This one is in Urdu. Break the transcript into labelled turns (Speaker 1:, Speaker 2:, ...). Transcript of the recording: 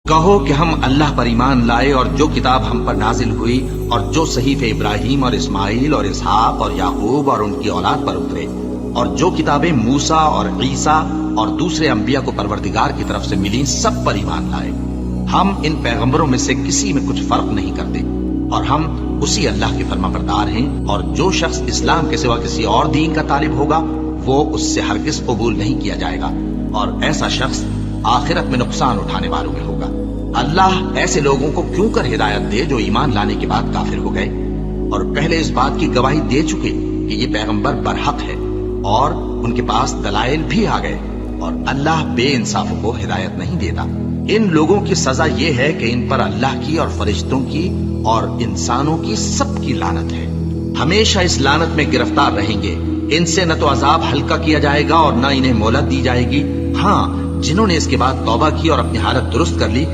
Speaker 1: کہو کہ ہم اللہ پر ایمان لائے اور جو کتاب ہم پر نازل ہوئی اور جو صحیفے ابراہیم اور اسماعیل اور اسحاق اور یعقوب اور ان کی اولاد پر اترے اور جو کتابیں موسیٰ اور عیسیٰ اور دوسرے انبیاء کو پروردگار کی طرف سے ملی سب پر ایمان لائے۔ ہم ان پیغمبروں میں سے کسی میں کچھ فرق نہیں کرتے اور ہم اسی اللہ کے فرما بردار ہیں، اور جو شخص اسلام کے سوا کسی اور دین کا طالب ہوگا وہ اس سے ہرگز قبول نہیں کیا جائے گا، اور ایسا شخص آخرت میں نقصان اٹھانے والوں میں ہوگا۔ اللہ ایسے لوگوں کو کیوں کر ہدایت دے جو ایمان لانے کے بعد کافر ہو گئے اور پہلے اس بات کی گواہی دے چکے کہ یہ پیغمبر برحق ہے اور ان کے پاس دلائل بھی آ گئے، اور اللہ بے انصافوں کو ہدایت نہیں دیتا۔ ان لوگوں کی سزا یہ ہے کہ ان پر اللہ کی اور فرشتوں کی اور انسانوں کی سب کی لعنت ہے، ہمیشہ اس لعنت میں گرفتار رہیں گے۔ ان سے نہ تو عذاب ہلکا کیا جائے گا اور نہ انہیں مہلت دی جائے گی۔ ہاں، جنہوں نے اس کے بعد توبہ کی اور اپنی حالت درست کر لی